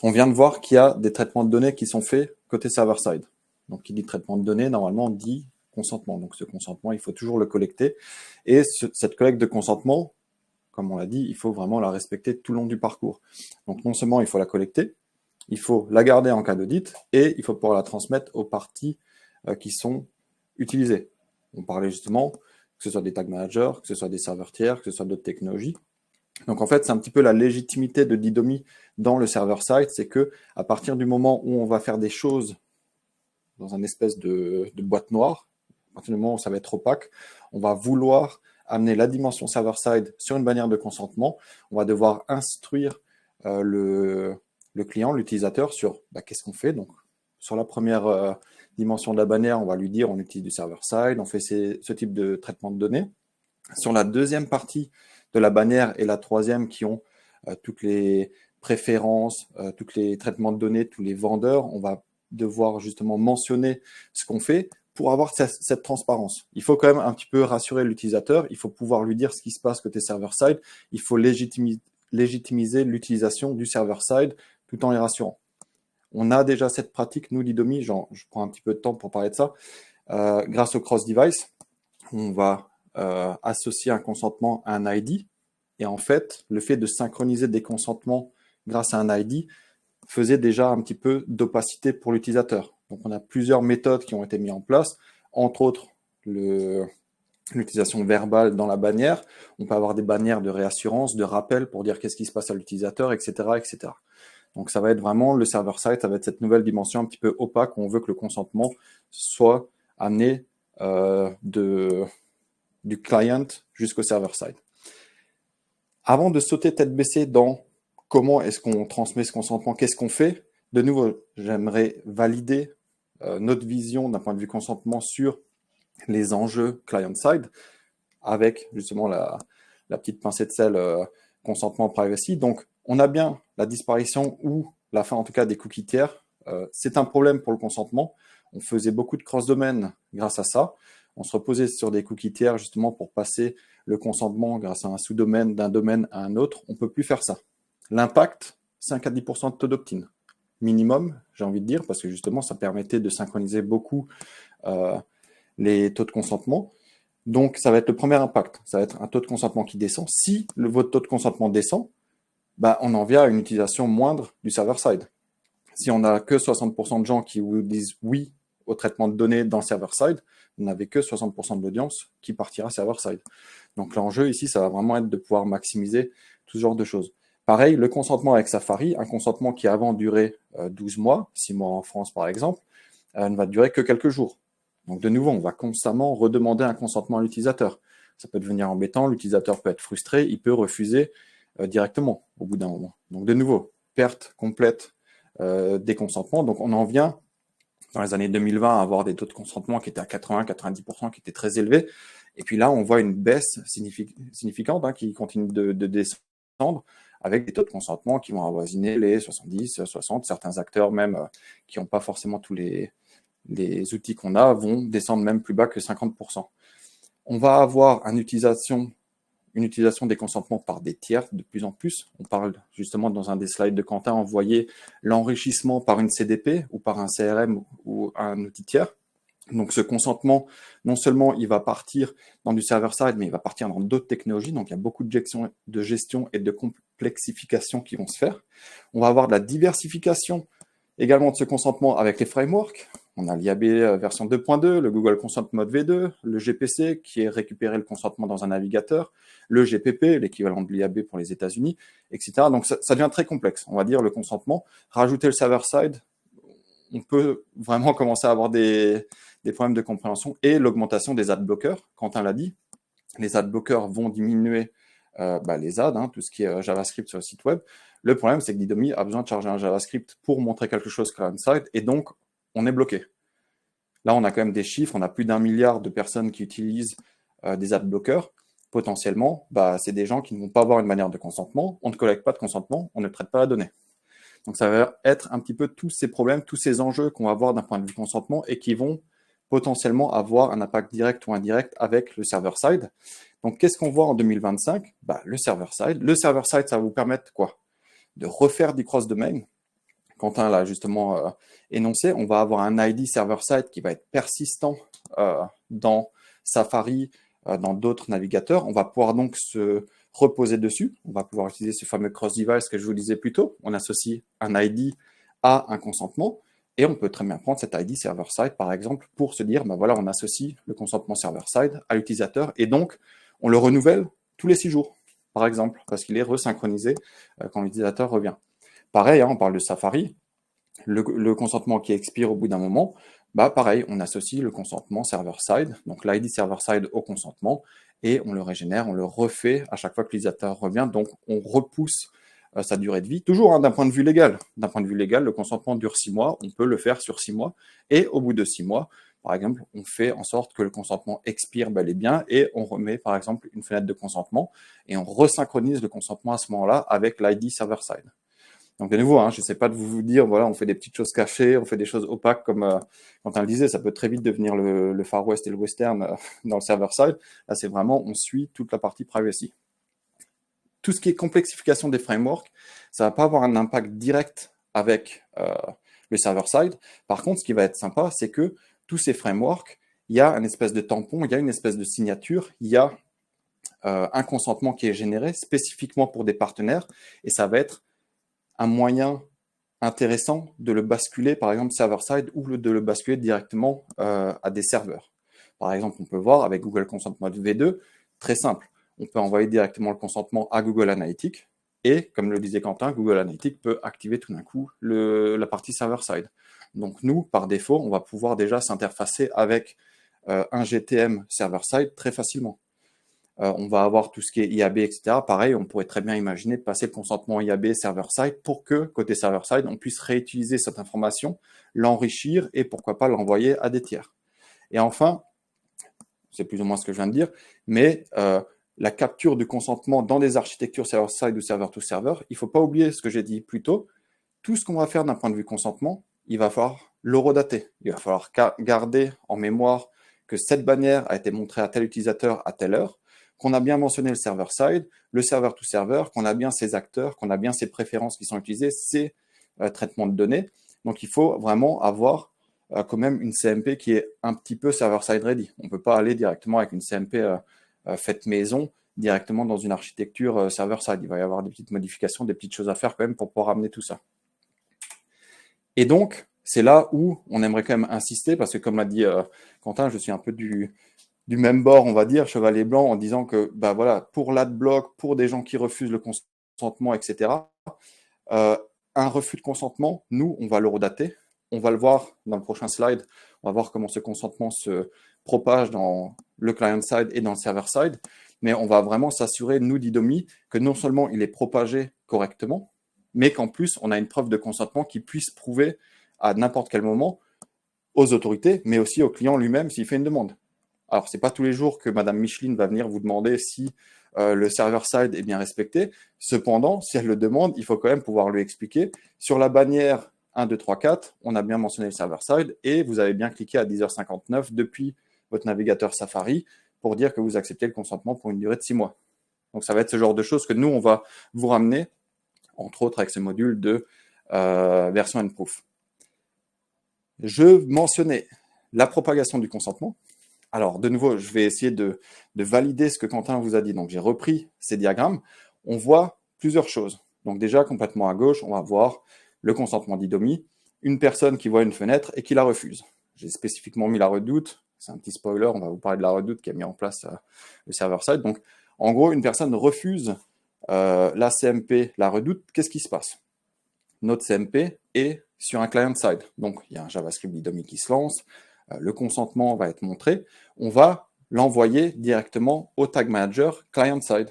[SPEAKER 2] On vient de voir qu'il y a des traitements de données qui sont faits côté server-side. Donc, qui dit traitement de données, normalement, dit consentement. Donc, ce consentement, il faut toujours le collecter. Et cette collecte de consentement, comme on l'a dit, il faut vraiment la respecter tout le long du parcours. Donc, non seulement il faut la collecter, il faut la garder en cas d'audit, et il faut pouvoir la transmettre aux parties qui sont utilisées. On parlait justement que ce soit des tag managers, que ce soit des serveurs tiers, que ce soit d'autres technologies. Donc en fait, c'est un petit peu la légitimité de Didomi dans le server-side, c'est que à partir du moment où on va faire des choses dans une espèce de boîte noire, à partir du moment où ça va être opaque, on va vouloir amener la dimension server-side sur une bannière de consentement. On va devoir instruire le client, l'utilisateur, sur qu'est-ce qu'on fait. Donc sur la première dimension de la bannière, on va lui dire on utilise du server-side, on fait ce type de traitement de données. Sur la deuxième partie de la bannière et la troisième qui ont toutes les préférences, tous les traitements de données, tous les vendeurs, on va devoir justement mentionner ce qu'on fait pour avoir cette transparence. Il faut quand même un petit peu rassurer l'utilisateur, il faut pouvoir lui dire ce qui se passe côté server-side, il faut légitimiser l'utilisation du server-side tout en les rassurant. On a déjà cette pratique, nous, Didomi, je prends un petit peu de temps pour parler de ça, grâce au cross-device, on va associer un consentement à un ID. Et en fait, le fait de synchroniser des consentements grâce à un ID faisait déjà un petit peu d'opacité pour l'utilisateur. Donc, on a plusieurs méthodes qui ont été mises en place, entre autres l'utilisation verbale dans la bannière. On peut avoir des bannières de réassurance, de rappel pour dire qu'est-ce qui se passe à l'utilisateur, etc., etc. Donc, ça va être vraiment le server-side, ça va être cette nouvelle dimension un petit peu opaque où on veut que le consentement soit amené du client jusqu'au server-side. Avant de sauter tête baissée dans comment est-ce qu'on transmet ce consentement, qu'est-ce qu'on fait, de nouveau, j'aimerais valider notre vision d'un point de vue consentement sur les enjeux client-side avec justement la petite pincée de sel consentement privacy. Donc, on a bien la disparition ou la fin en tout cas des cookies tiers. C'est un problème pour le consentement. On faisait beaucoup de cross-domaine grâce à ça. On se reposait sur des cookies tiers justement pour passer le consentement grâce à un sous-domaine d'un domaine à un autre. On ne peut plus faire ça. L'impact, 5 à 10% de taux d'opt-in. Minimum, j'ai envie de dire, parce que justement, ça permettait de synchroniser beaucoup les taux de consentement. Donc, ça va être le premier impact. Ça va être un taux de consentement qui descend. Si votre taux de consentement descend, on en vient à une utilisation moindre du server-side. Si on n'a que 60% de gens qui vous disent oui au traitement de données dans le server-side, vous n'avez que 60% de l'audience qui partira server-side. Donc l'enjeu ici, ça va vraiment être de pouvoir maximiser tout ce genre de choses. Pareil, le consentement avec Safari, un consentement qui avant durait 12 mois, 6 mois en France par exemple, ne va durer que quelques jours. Donc de nouveau, on va constamment redemander un consentement à l'utilisateur. Ça peut devenir embêtant, l'utilisateur peut être frustré, il peut refuser directement au bout d'un moment. Donc de nouveau, perte complète des consentements. Donc on en vient dans les années 2020 à avoir des taux de consentement qui étaient à 80-90%, qui étaient très élevés. Et puis là, on voit une baisse significante qui continue de descendre avec des taux de consentement qui vont avoisiner les 70, 60. Certains acteurs même qui n'ont pas forcément tous les outils qu'on a vont descendre même plus bas que 50%. On va avoir une utilisation une utilisation des consentements par des tiers de plus en plus. On parle justement dans un des slides de Quentin, on voyait l'enrichissement par une CDP ou par un CRM ou un outil tiers. Donc ce consentement, non seulement il va partir dans du server-side, mais il va partir dans d'autres technologies. Donc il y a beaucoup de gestion et de complexification qui vont se faire. On va avoir de la diversification également de ce consentement avec les frameworks. On a l'IAB version 2.2, le Google Consent Mode V2, le GPC qui est récupéré le consentement dans un navigateur, le GPP, l'équivalent de l'IAB pour les États-Unis, etc. Donc ça devient très complexe, on va dire, le consentement. Rajouter le server-side, on peut vraiment commencer à avoir des problèmes de compréhension et l'augmentation des ad-blockers. Quentin l'a dit, les ad-blockers vont diminuer les ads, tout ce qui est JavaScript sur le site web. Le problème, c'est que Didomi a besoin de charger un JavaScript pour montrer quelque chose client-side, et donc, on est bloqué. Là, on a quand même des chiffres, on a plus d'1 milliard de personnes qui utilisent des ad-blockers. Potentiellement, c'est des gens qui ne vont pas avoir une manière de consentement, on ne collecte pas de consentement, on ne traite pas la donnée. Donc, ça va être un petit peu tous ces problèmes, tous ces enjeux qu'on va avoir d'un point de vue consentement et qui vont potentiellement avoir un impact direct ou indirect avec le server-side. Donc, qu'est-ce qu'on voit en 2025 ? Le server-side. Le server-side, ça va vous permettre quoi ? De refaire du cross-domain. Quentin l'a justement énoncé. On va avoir un ID server-side qui va être persistant dans Safari, dans d'autres navigateurs. On va pouvoir donc se reposer dessus. On va pouvoir utiliser ce fameux cross-device que je vous disais plus tôt. On associe un ID à un consentement. Et on peut très bien prendre cet ID server-side, par exemple, pour se dire, voilà, on associe le consentement server-side à l'utilisateur, et donc, on le renouvelle tous les 6 jours, par exemple, parce qu'il est resynchronisé quand l'utilisateur revient. Pareil, on parle de Safari, le consentement qui expire au bout d'un moment, pareil, on associe le consentement server-side, donc l'ID server-side au consentement, et on le régénère, on le refait à chaque fois que l'utilisateur revient, donc on repousse sa durée de vie, toujours d'un point de vue légal. D'un point de vue légal, le consentement dure 6 mois, on peut le faire sur 6 mois, et au bout de 6 mois, par exemple, on fait en sorte que le consentement expire bel et bien, et on remet par exemple une fenêtre de consentement, et on resynchronise le consentement à ce moment-là avec l'ID server-side. Donc de nouveau, je ne sais pas de vous dire, voilà, on fait des petites choses cachées, on fait des choses opaques, comme Quentin le disait, ça peut très vite devenir le Far West et le Western dans le server-side. Là, c'est vraiment, on suit toute la partie privacy. Tout ce qui est complexification des frameworks, ça ne va pas avoir un impact direct avec le server-side. Par contre, ce qui va être sympa, c'est que tous ces frameworks, il y a une espèce de tampon, il y a une espèce de signature, il y a un consentement qui est généré spécifiquement pour des partenaires, et ça va être un moyen intéressant de le basculer, par exemple, server-side, ou de le basculer directement à des serveurs. Par exemple, on peut voir avec Google Consent Mode V2, très simple. On peut envoyer directement le consentement à Google Analytics, et comme le disait Quentin, Google Analytics peut activer tout d'un coup la partie server-side. Donc nous, par défaut, on va pouvoir déjà s'interfacer avec un GTM server-side très facilement. On va avoir tout ce qui est IAB, etc. Pareil, on pourrait très bien imaginer de passer le consentement IAB server-side pour que, côté server-side, on puisse réutiliser cette information, l'enrichir et pourquoi pas l'envoyer à des tiers. Et enfin, c'est plus ou moins ce que je viens de dire, mais la capture du consentement dans des architectures server-side ou server-to-server, il ne faut pas oublier ce que j'ai dit plus tôt. Tout ce qu'on va faire d'un point de vue consentement, il va falloir l'horodater. Il va falloir garder en mémoire que cette bannière a été montrée à tel utilisateur à telle heure, qu'on a bien mentionné le server-side, le server-to-server, qu'on a bien ses acteurs, qu'on a bien ses préférences qui sont utilisées, ses traitements de données. Donc, il faut vraiment avoir quand même une CMP qui est un petit peu server-side ready. On ne peut pas aller directement avec une CMP faite maison directement dans une architecture server-side. Il va y avoir des petites modifications, des petites choses à faire quand même pour pouvoir amener tout ça. Et donc, c'est là où on aimerait quand même insister, parce que comme l'a dit Quentin, je suis un peu du même bord, on va dire, chevalier blanc, en disant que voilà, pour l'adblock, pour des gens qui refusent le consentement, etc., un refus de consentement, nous, on va le redater. On va le voir dans le prochain slide. On va voir comment ce consentement se propage dans le client-side et dans le server-side. Mais on va vraiment s'assurer, nous, Didomi, que non seulement il est propagé correctement, mais qu'en plus, on a une preuve de consentement qui puisse prouver à n'importe quel moment aux autorités, mais aussi au client lui-même s'il fait une demande. Alors, ce n'est pas tous les jours que Madame Micheline va venir vous demander si le server-side est bien respecté. Cependant, si elle le demande, il faut quand même pouvoir lui expliquer. Sur la bannière 1, 2, 3, 4, on a bien mentionné le server-side et vous avez bien cliqué à 10h59 depuis votre navigateur Safari pour dire que vous acceptez le consentement pour une durée de 6 mois. Donc, ça va être ce genre de choses que nous, on va vous ramener, entre autres avec ce module de version and proof. Je mentionnais la propagation du consentement. Alors, de nouveau, je vais essayer de valider ce que Quentin vous a dit. Donc, j'ai repris ces diagrammes. On voit plusieurs choses. Donc, déjà, complètement à gauche, on va voir le consentement d'IDOMI, une personne qui voit une fenêtre et qui la refuse. J'ai spécifiquement mis la redoute. C'est un petit spoiler, on va vous parler de la redoute qui a mis en place le server-side. Donc, en gros, une personne refuse la CMP, la redoute. Qu'est-ce qui se passe? Notre CMP est sur un client-side. Donc, il y a un JavaScript d'IDOMI qui se lance. Le consentement va être montré. On va l'envoyer directement au Tag Manager client-side.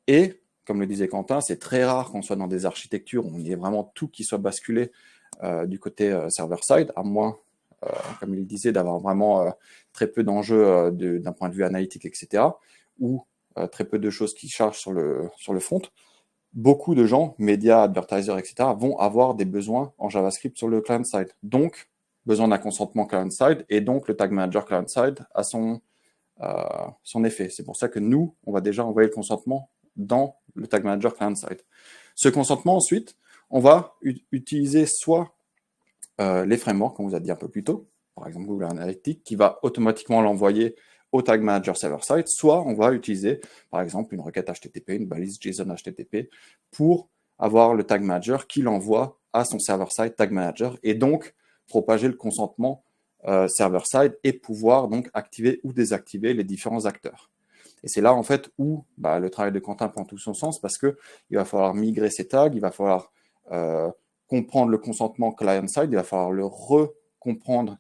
[SPEAKER 2] Et, comme le disait Quentin, c'est très rare qu'on soit dans des architectures où il y ait vraiment tout qui soit basculé du côté server-side, à moins, comme il disait, d'avoir vraiment très peu d'enjeux d'un point de vue analytique, etc., ou très peu de choses qui chargent sur le front. Beaucoup de gens, médias, advertisers, etc., vont avoir des besoins en JavaScript sur le client-side. Donc, besoin d'un consentement client-side, et donc le Tag Manager client-side a son effet. C'est pour ça que nous, on va déjà envoyer le consentement dans le Tag Manager client-side. Ce consentement, ensuite, on va utiliser soit les frameworks, comme on vous a dit un peu plus tôt, par exemple Google Analytics, qui va automatiquement l'envoyer au Tag Manager server-side, soit on va utiliser, par exemple, une requête HTTP, une balise JSON HTTP, pour avoir le Tag Manager qui l'envoie à son server-side Tag Manager, et donc propager le consentement server-side et pouvoir donc activer ou désactiver les différents acteurs. Et c'est là, en fait, où le travail de Quentin prend tout son sens, parce qu'il va falloir migrer ces tags, il va falloir comprendre le consentement client-side, il va falloir le recomprendre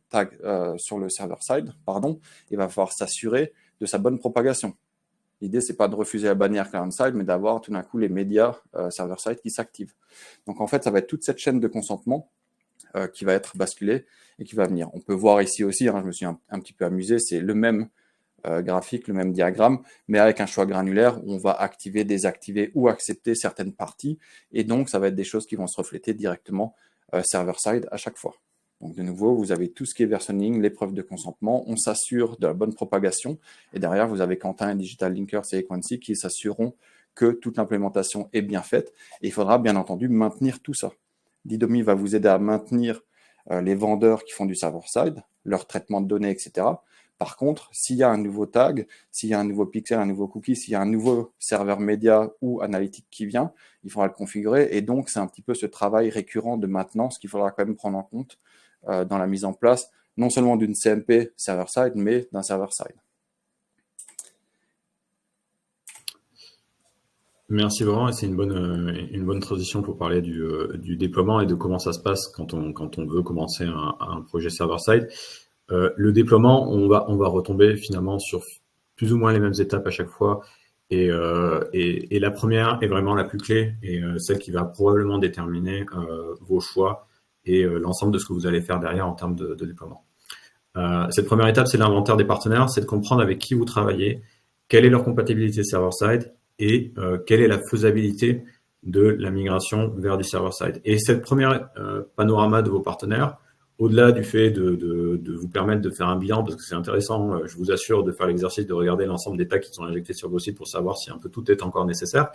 [SPEAKER 2] sur le server-side, il va falloir s'assurer de sa bonne propagation. L'idée, c'est pas de refuser la bannière client-side, mais d'avoir tout d'un coup les médias server-side qui s'activent. Donc, en fait, ça va être toute cette chaîne de consentement qui va être basculée et qui va venir. On peut voir ici aussi, je me suis un petit peu amusé, c'est le même graphique, le même diagramme, mais avec un choix granulaire où on va activer, désactiver ou accepter certaines parties. Et donc, ça va être des choses qui vont se refléter directement server-side à chaque fois. Donc, de nouveau, vous avez tout ce qui est versioning, les preuves de consentement. On s'assure de la bonne propagation. Et derrière, vous avez Quentin et Digital Linkers et Equancy qui s'assureront que toute l'implémentation est bien faite. Et il faudra bien entendu maintenir tout ça. Didomi va vous aider à maintenir les vendeurs qui font du server-side, leur traitement de données, etc. Par contre, s'il y a un nouveau tag, s'il y a un nouveau pixel, un nouveau cookie, s'il y a un nouveau serveur média ou analytique qui vient, il faudra le configurer. Et donc, c'est un petit peu ce travail récurrent de maintenance qu'il faudra quand même prendre en compte dans la mise en place, non seulement d'une CMP server-side, mais d'un server-side.
[SPEAKER 3] Merci vraiment, et c'est une bonne transition pour parler du déploiement et de comment ça se passe quand on veut commencer un projet server-side. Le déploiement, on va retomber finalement sur plus ou moins les mêmes étapes à chaque fois, et la première est vraiment la plus clé et celle qui va probablement déterminer vos choix et l'ensemble de ce que vous allez faire derrière en termes de déploiement. Cette première étape, c'est l'inventaire des partenaires, c'est de comprendre avec qui vous travaillez, quelle est leur compatibilité server-side et quelle est la faisabilité de la migration vers du server-side. Et cette première panorama de vos partenaires, au-delà du fait de vous permettre de faire un bilan, parce que c'est intéressant, je vous assure de faire l'exercice de regarder l'ensemble des tags qui sont injectés sur vos sites pour savoir si un peu tout est encore nécessaire,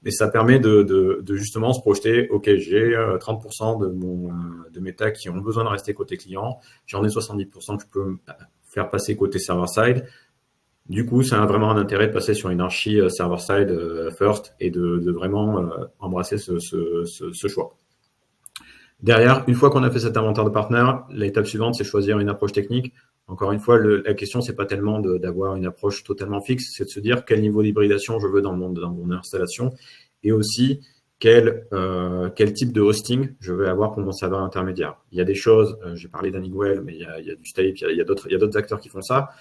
[SPEAKER 3] mais ça permet de justement se projeter, ok, j'ai 30% de mes tags qui ont besoin de rester côté client, j'en ai 70% que je peux faire passer côté server-side. Du coup, ça a vraiment un intérêt de passer sur une archi server-side first et de vraiment embrasser ce choix. Derrière, une fois qu'on a fait cet inventaire de partenaires, l'étape suivante, c'est choisir une approche technique. Encore une fois, la question, c'est pas tellement d'avoir une approche totalement fixe, c'est de se dire quel niveau d'hybridation je veux dans mon installation et aussi quel type de hosting je veux avoir pour mon serveur intermédiaire. Il y a des choses, j'ai parlé d'Aniguel, mais il y a du Stape, il y a d'autres acteurs qui font ça.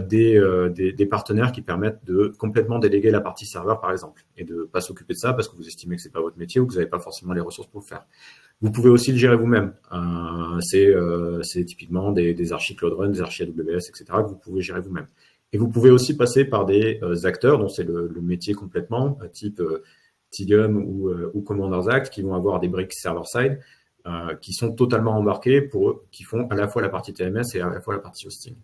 [SPEAKER 3] Des partenaires qui permettent de complètement déléguer la partie serveur, par exemple, et de pas s'occuper de ça parce que vous estimez que c'est pas votre métier ou que vous n'avez pas forcément les ressources pour le faire. Vous pouvez aussi le gérer vous-même. C'est typiquement des archis Cloud Run, des archis AWS, etc. que vous pouvez gérer vous-même. Et vous pouvez aussi passer par des acteurs dont c'est le métier complètement, type Tilium ou Commanders Act, qui vont avoir des briques server-side, qui sont totalement embarqués qui font à la fois la partie TMS et à la fois la partie hosting.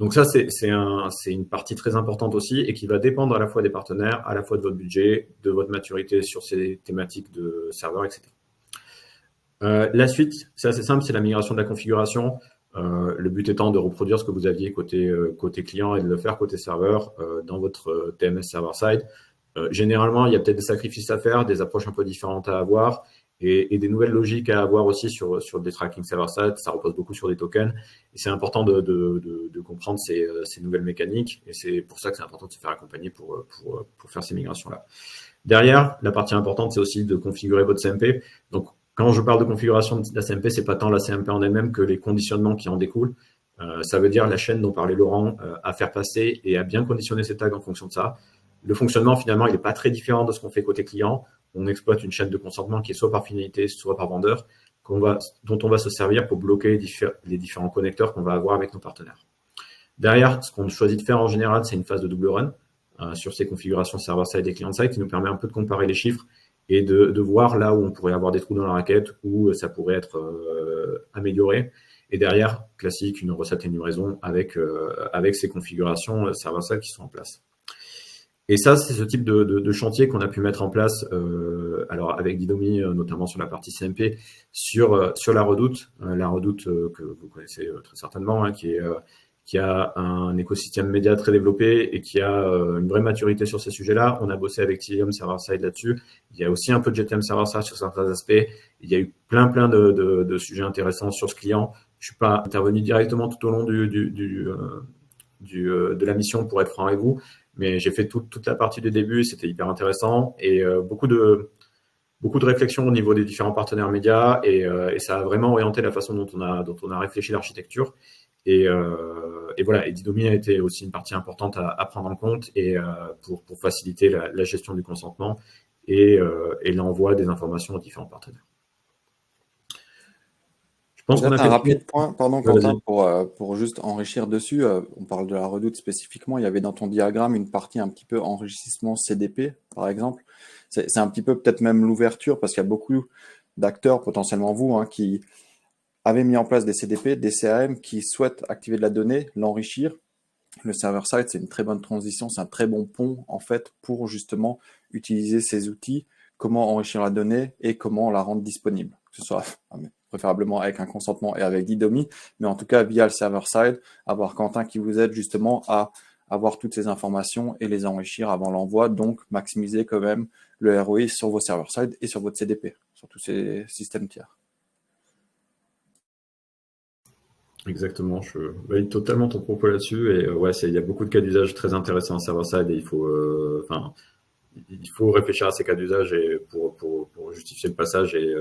[SPEAKER 3] Donc ça, c'est une partie très importante aussi et qui va dépendre à la fois des partenaires, à la fois de votre budget, de votre maturité sur ces thématiques de serveurs, etc. La suite, c'est assez simple, c'est la migration de la configuration. Le but étant de reproduire ce que vous aviez côté client et de le faire côté serveur dans votre TMS server-side. Généralement, il y a peut-être des sacrifices à faire, des approches un peu différentes à avoir et des nouvelles logiques à avoir aussi sur des tracking server-side. Ça repose beaucoup sur des tokens et c'est important de comprendre ces nouvelles mécaniques et c'est pour ça que c'est important de se faire accompagner pour faire ces migrations-là. Derrière, la partie importante, c'est aussi de configurer votre CMP. Donc, quand je parle de configuration de la CMP, c'est pas tant la CMP en elle-même que les conditionnements qui en découlent. Ça veut dire la chaîne dont parlait Laurent à faire passer et à bien conditionner ses tags en fonction de ça. Le fonctionnement, finalement, il n'est pas très différent de ce qu'on fait côté client. On exploite une chaîne de consentement qui est soit par finalité, soit par vendeur, dont on va se servir pour bloquer les différents connecteurs qu'on va avoir avec nos partenaires. Derrière, ce qu'on choisit de faire en général, c'est une phase de double run sur ces configurations server-side et client-side qui nous permet un peu de comparer les chiffres et de voir là où on pourrait avoir des trous dans la raquette, où ça pourrait être amélioré. Et derrière, classique, une recette et une livraison avec ces configurations server-side qui sont en place. Et ça, c'est ce type de chantier qu'on a pu mettre en place, alors avec Didomi, notamment sur la partie CMP, sur la Redoute, que vous connaissez très certainement, hein, qui a un écosystème média très développé et qui a une vraie maturité sur ces sujets-là. On a bossé avec Tilium Server-Side là-dessus. Il y a aussi un peu de GTM Server-Side sur certains aspects. Il y a eu plein de sujets intéressants sur ce client. Je suis pas intervenu directement tout au long de la mission pour être franc avec vous, mais j'ai fait toute la partie du début. C'était hyper intéressant et beaucoup de réflexions au niveau des différents partenaires médias et ça a vraiment orienté la façon dont on a réfléchi l'architecture. Et voilà, et Didomi a été aussi une partie importante à prendre en compte et pour faciliter la gestion du consentement et l'envoi des informations aux différents partenaires.
[SPEAKER 2] Je pense qu'on a fait un rapide point, pardon Quentin, pour juste enrichir dessus. On parle de la Redoute spécifiquement. Il y avait dans ton diagramme une partie un petit peu enrichissement CDP, par exemple. C'est un petit peu peut-être même l'ouverture parce qu'il y a beaucoup d'acteurs, potentiellement vous, hein, qui avaient mis en place des CDP, des CRM qui souhaitent activer de la donnée, l'enrichir. Le server-side, c'est une très bonne transition, c'est un très bon pont en fait pour justement utiliser ces outils, comment enrichir la donnée et comment la rendre disponible. Que ce soit préférablement avec un consentement et avec Didomi, mais en tout cas via le server-side, avoir Quentin qui vous aide justement à avoir toutes ces informations et les enrichir avant l'envoi, donc maximiser quand même le ROI sur vos server-side et sur votre CDP, sur tous ces systèmes tiers.
[SPEAKER 3] Exactement, je valide totalement ton propos là-dessus et ouais, il y a beaucoup de cas d'usage très intéressants en server-side et il faut réfléchir à ces cas d'usage et pour justifier le passage et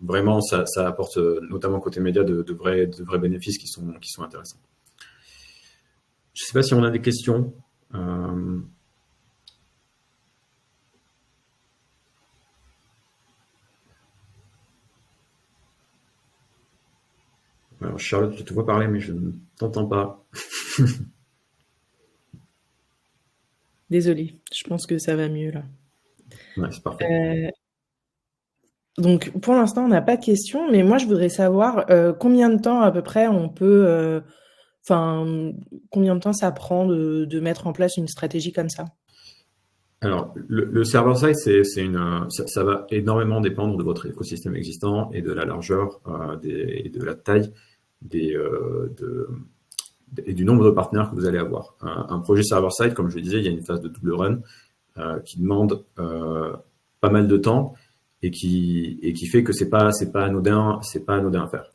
[SPEAKER 3] vraiment ça apporte notamment côté média de vrais bénéfices qui sont intéressants. Je sais pas si on a des questions. Alors Charlotte, je te vois parler mais je ne t'entends pas.
[SPEAKER 1] Désolée, je pense que ça va mieux là.
[SPEAKER 3] Ouais, c'est parfait.
[SPEAKER 1] Donc pour l'instant, on n'a pas de questions, mais moi je voudrais savoir combien de temps à peu près on peut, combien de temps ça prend de mettre en place une stratégie comme ça?
[SPEAKER 3] Alors, le server-side, ça va énormément dépendre de votre écosystème existant et de la largeur et de la taille et du nombre de partenaires que vous allez avoir. Un projet server-side, comme je le disais, il y a une phase de double run qui demande pas mal de temps et qui fait que c'est pas anodin à faire.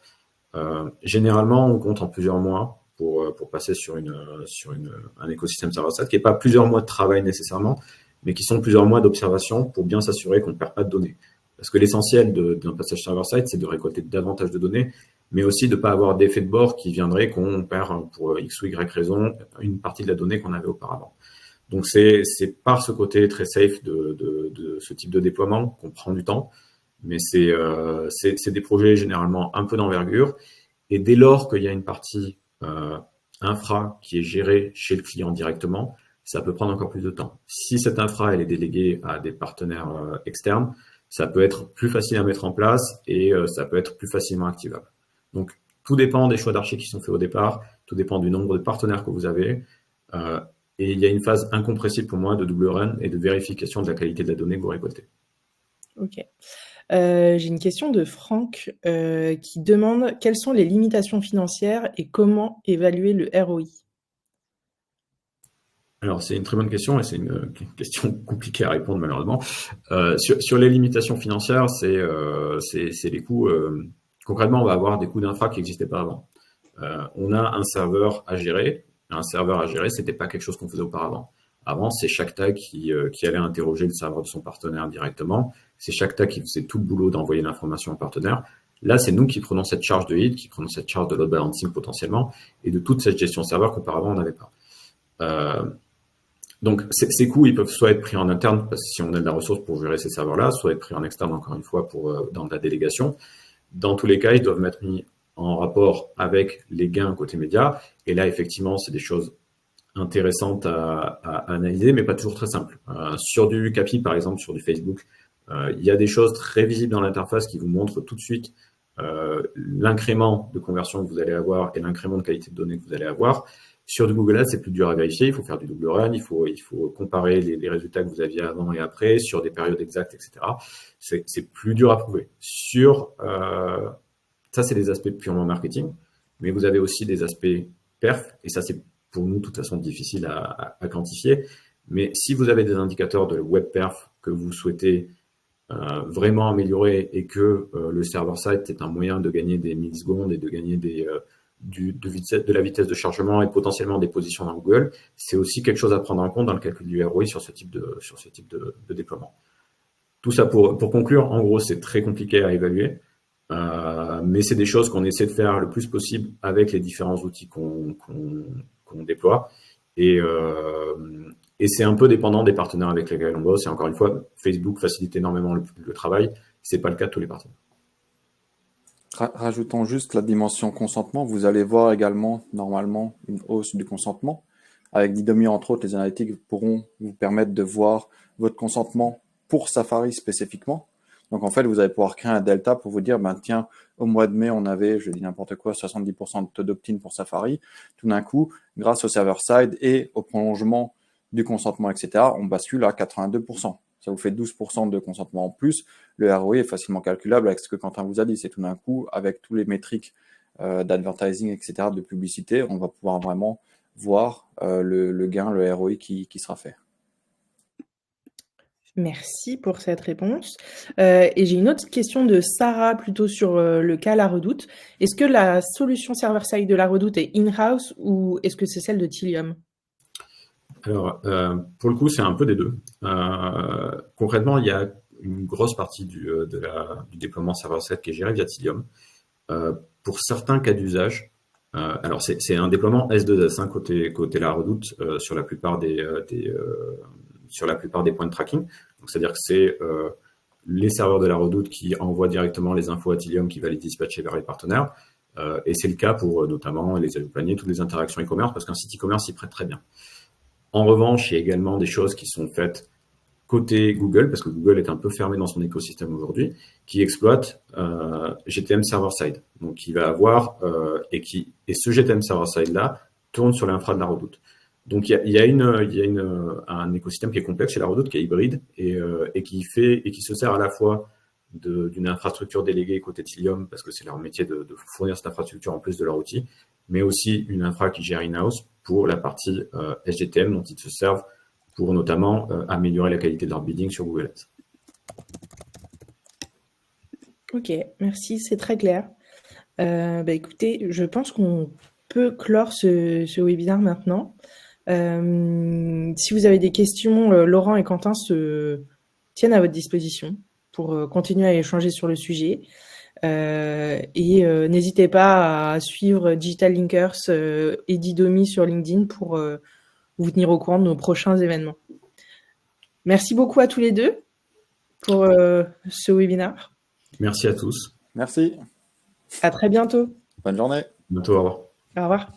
[SPEAKER 3] Généralement, on compte en plusieurs mois pour passer sur un écosystème server-side qui n'est pas plusieurs mois de travail nécessairement, mais qui sont plusieurs mois d'observation pour bien s'assurer qu'on ne perd pas de données. Parce que l'essentiel d'un passage server-side, c'est de récolter davantage de données, mais aussi de ne pas avoir d'effet de bord qui viendrait qu'on perd pour X ou Y raison une partie de la donnée qu'on avait auparavant. Donc c'est par ce côté très safe de ce type de déploiement qu'on prend du temps, mais c'est des projets généralement un peu d'envergure. Et dès lors qu'il y a une partie infra qui est gérée chez le client directement, ça peut prendre encore plus de temps. Si cette infra elle est déléguée à des partenaires externes, ça peut être plus facile à mettre en place et ça peut être plus facilement activable. Donc, tout dépend des choix d'archi qui sont faits au départ tout dépend du nombre de partenaires que vous avez. Et il y a une phase incompressible pour moi de double run et de vérification de la qualité de la donnée que vous récoltez.
[SPEAKER 1] Ok. J'ai une question de Franck qui demande quelles sont les limitations financières et comment évaluer le ROI.
[SPEAKER 3] Alors, c'est une très bonne question et c'est une question compliquée à répondre malheureusement. Sur les limitations financières, c'est les coûts. Concrètement, on va avoir des coûts d'infra qui n'existaient pas avant. On a un serveur à gérer. Un serveur à gérer, c'était pas quelque chose qu'on faisait auparavant. Avant, c'est Shakta qui allait interroger le serveur de son partenaire directement. C'est Shakta qui faisait tout le boulot d'envoyer l'information au partenaire. Là, c'est nous qui prenons cette charge de hit, qui prenons cette charge de load balancing potentiellement et de toute cette gestion serveur qu'auparavant on n'avait pas. Donc, ces coûts, ils peuvent soit être pris en interne, parce que si on a de la ressource pour gérer ces serveurs-là, soit être pris en externe, encore une fois, dans de la délégation. Dans tous les cas, ils doivent être mis en rapport avec les gains côté média. Et là, effectivement, c'est des choses intéressantes à analyser, mais pas toujours très simples. Sur du CAPI, par exemple, sur du Facebook, il y a des choses très visibles dans l'interface qui vous montrent tout de suite l'incrément de conversion que vous allez avoir et l'incrément de qualité de données que vous allez avoir. Sur du Google Ads, c'est plus dur à vérifier. Il faut faire du double run, il faut comparer les résultats que vous aviez avant et après sur des périodes exactes, etc. C'est plus dur à prouver. Ça, c'est des aspects purement marketing, mais vous avez aussi des aspects perf, et ça, c'est pour nous, de toute façon, difficile à quantifier. Mais si vous avez des indicateurs de web perf que vous souhaitez vraiment améliorer et que le server-side est un moyen de gagner des millisecondes et de gagner de la vitesse de chargement et potentiellement des positions dans Google, c'est aussi quelque chose à prendre en compte dans le calcul du ROI sur ce type de déploiement. Tout ça pour conclure, en gros, c'est très compliqué à évaluer, mais c'est des choses qu'on essaie de faire le plus possible avec les différents outils qu'on déploie. Et c'est un peu dépendant des partenaires avec lesquels on bosse. Et encore une fois, Facebook facilite énormément le travail. C'est pas le cas de tous les partenaires.
[SPEAKER 2] Rajoutons juste la dimension consentement. Vous allez voir également, normalement, une hausse du consentement. Avec Didomi, entre autres, les analytiques pourront vous permettre de voir votre consentement pour Safari spécifiquement. Donc, en fait, vous allez pouvoir créer un delta pour vous dire, tiens, au mois de mai, on avait, je dis n'importe quoi, 70% de taux d'opt-in pour Safari. Tout d'un coup, grâce au server-side et au prolongement du consentement, etc., on bascule à 82%. Ça vous fait 12% de consentement en plus. Le ROI est facilement calculable avec ce que Quentin vous a dit. C'est tout d'un coup, avec tous les métriques d'advertising, etc., de publicité, on va pouvoir vraiment voir le gain, le ROI qui sera fait.
[SPEAKER 1] Merci pour cette réponse. Et j'ai une autre question de Sarah, plutôt sur le cas La Redoute. Est-ce que la solution server-side de La Redoute est in-house ou est-ce que c'est celle de Tilium?
[SPEAKER 3] Alors, pour le coup, c'est un peu des deux. Concrètement, il y a une grosse partie du déploiement server-side qui est géré via Tilium. Pour certains cas d'usage, alors c'est un déploiement S2S côté La Redoute sur la plupart des points de tracking. Donc, c'est-à-dire que c'est les serveurs de La Redoute qui envoient directement les infos à Tilium qui va les dispatcher vers les partenaires. Et c'est le cas pour notamment les ajouts paniers, toutes les interactions e-commerce, parce qu'un site e-commerce s'y prête très bien. En revanche, il y a également des choses qui sont faites côté Google, parce que Google est un peu fermé dans son écosystème aujourd'hui, qui exploite GTM server-side. Donc, il va avoir et ce GTM server-side-là tourne sur l'infra de La Redoute. Donc, il y a un écosystème qui est complexe chez La Redoute, qui est hybride et qui se sert à la fois d'une infrastructure déléguée côté Tilium, parce que c'est leur métier de fournir cette infrastructure en plus de leur outil, mais aussi une infra qui gère in-house pour la partie SGTM dont ils se servent pour notamment améliorer la qualité de leur bidding sur Google Ads. Ok,
[SPEAKER 1] merci, c'est très clair. Écoutez, je pense qu'on peut clore ce webinaire maintenant. Si vous avez des questions, Laurent et Quentin se tiennent à votre disposition pour continuer à échanger sur le sujet. N'hésitez pas à suivre Digital Linkers et Didomi sur LinkedIn pour vous tenir au courant de nos prochains événements. Merci beaucoup à tous les deux pour ce webinaire.
[SPEAKER 3] Merci à tous.
[SPEAKER 2] Merci.
[SPEAKER 1] À très bientôt.
[SPEAKER 2] Bonne journée.
[SPEAKER 3] À bientôt, au revoir.
[SPEAKER 1] Au revoir.